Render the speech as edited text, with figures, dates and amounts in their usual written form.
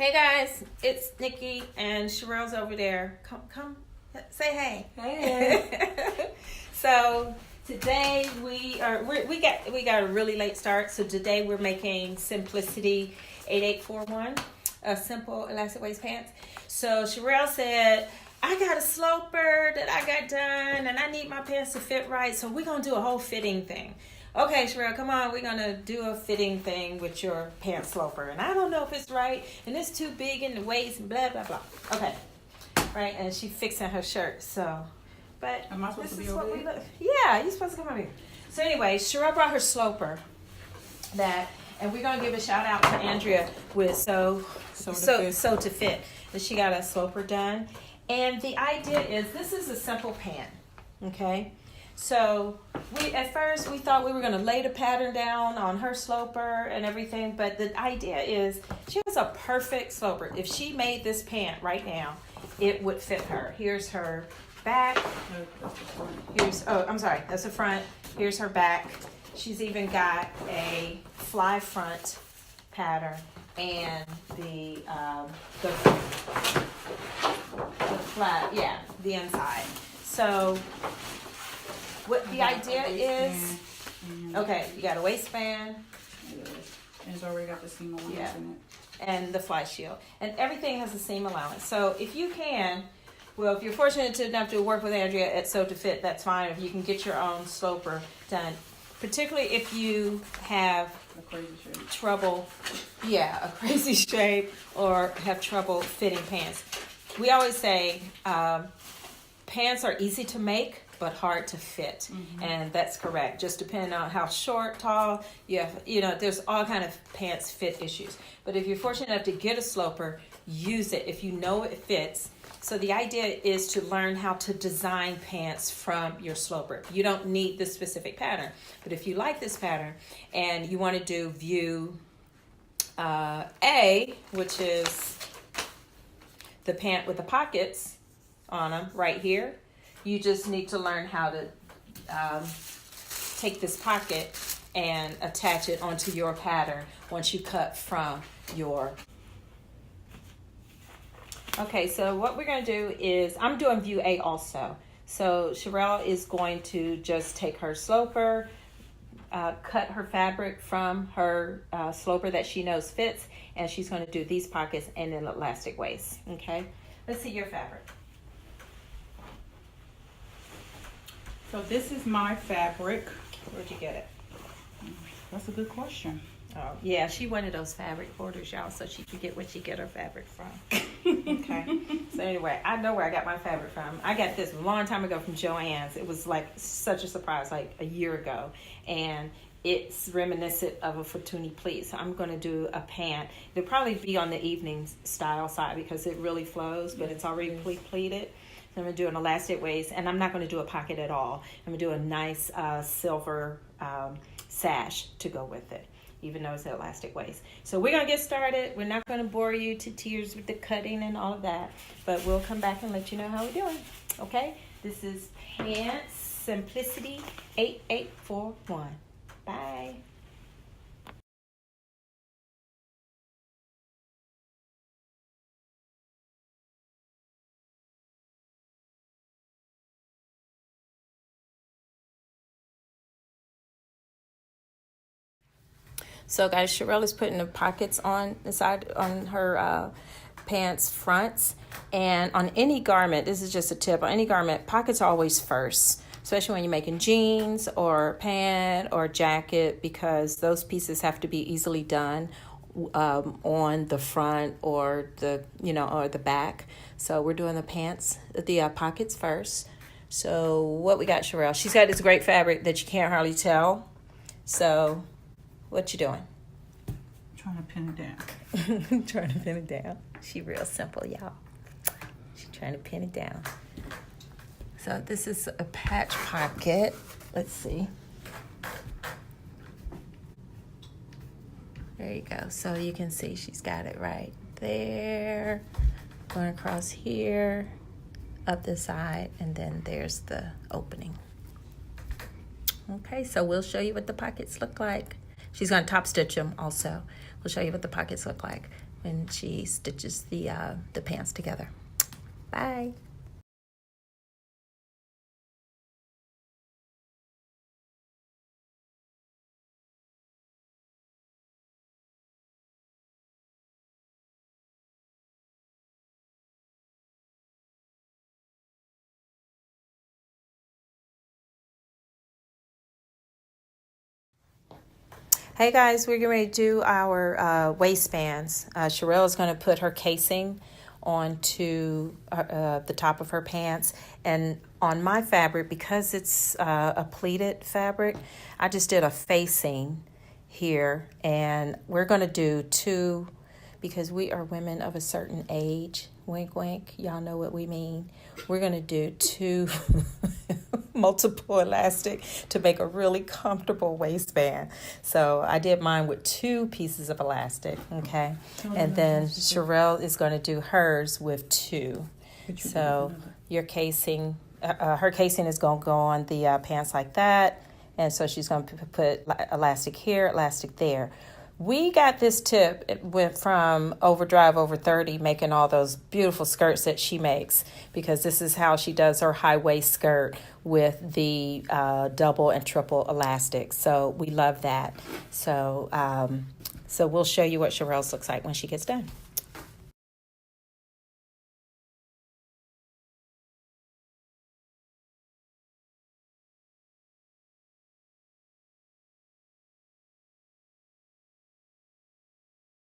Hey guys, it's Nikki and Sherrelle's over there. Come, say hey. Hey. So today we got a really late start. So today we're making Simplicity 8841, a simple elastic waist pants. So Sherrelle said, I got a sloper that I got done and I need my pants to fit right. So we're gonna do a whole fitting thing. Okay, Sherrelle, come on. We're going to do a fitting thing with your pants sloper. And I don't know if it's right. And it's too big in the waist and blah, blah, blah. Okay. Right. And she fixing her shirt. So, but am I supposed to be what over we here? look. Yeah, you're supposed to come over here. So anyway, Sherrelle brought her sloper. And we're going to give a shout out to Andrea with So to Fit. And she got a sloper done. And the idea is this is a simple pant. Okay. So at first we thought we were going to lay the pattern down on her sloper and everything, but the idea is she has a perfect sloper. If she made this pant right now, it would fit her. Here's her back. That's the front. Here's her back. She's even got a fly front pattern and the flat, the inside. So what the idea is, okay, you got a waistband. And it's already got the seam allowance in it. And the fly shield. And everything has a seam allowance. So if you can, well, if you're fortunate enough to work with Andrea at Sew to Fit, that's fine. If you can get your own sloper done, particularly if you have a crazy shape. Trouble, a crazy shape, or have trouble fitting pants. We always say pants are easy to make, but hard to fit. Mm-hmm. And that's correct. Just depending on how short, tall, there's all kind of pants fit issues. But if you're fortunate enough to get a sloper, use it if you know it fits. So the idea is to learn how to design pants from your sloper. You don't need this specific pattern. But if you like this pattern and you want to do view A, which is the pant with the pockets on them right here, you just need to learn how to take this pocket and attach it onto your pattern once you cut from your... Okay, so what we're going to do is, I'm doing view A also. So Sherrelle is going to just take her sloper, cut her fabric from her sloper that she knows fits, and she's going to do these pockets and an elastic waist. Okay, let's see your fabric. So this is my fabric. Where'd you get it? That's a good question. Oh, yeah, she wanted those fabric orders, y'all, so she could get where she get her fabric from. Okay. So anyway, I know where I got my fabric from. I got this a long time ago from Joann's. It was like such a surprise, like a year ago. And it's reminiscent of a Fortuny pleat. So I'm going to do a pant. It'll probably be on the evening style side because it really flows, but it's already pleated. So I'm going to do an elastic waist, and I'm not going to do a pocket at all. I'm going to do a nice silver sash to go with it, even though it's an elastic waist. So we're going to get started. We're not going to bore you to tears with the cutting and all of that, but we'll come back and let you know how we're doing. Okay? This is Pants Simplicity 8841. Bye. So guys, Sherrelle is putting the pockets on the side on her pants fronts, and on any garment, this is just a tip, on any garment, pockets are always first, especially when you're making jeans or pant or jacket, because those pieces have to be easily done on the front or the back. So we're doing the pockets first. So what we got, Sherrelle? She's got this great fabric that you can't hardly tell. So what you doing? Trying to pin it down. Trying to pin it down. She real simple, y'all. She's trying to pin it down. So this is a patch pocket. Let's see. There you go. So you can see she's got it right there. Going across here, up the side, and then there's the opening. Okay, so we'll show you what the pockets look like. She's going to top stitch them also. We'll show you what the pockets look like. when she stitches the pants together. Bye. Hey guys, we're getting ready to do our waistbands. Sherrelle is going to put her casing onto the top of her pants. And on my fabric, because it's a pleated fabric, I just did a facing here. And we're going to do two, because we are women of a certain age. Wink, wink. Y'all know what we mean. We're going to do two multiple elastic to make a really comfortable waistband. So I did mine with 2 pieces of elastic, okay? And then Sherrelle is going to do hers with 2. So your casing, her casing is going to go on the pants like that. And so she's going to put elastic here, elastic there. We got this tip. It went from Overdrive Over 30 making all those beautiful skirts that she makes, because this is how she does her high waist skirt with the double and triple elastic. So we love that. So we'll show you what Sherrelle's looks like when she gets done.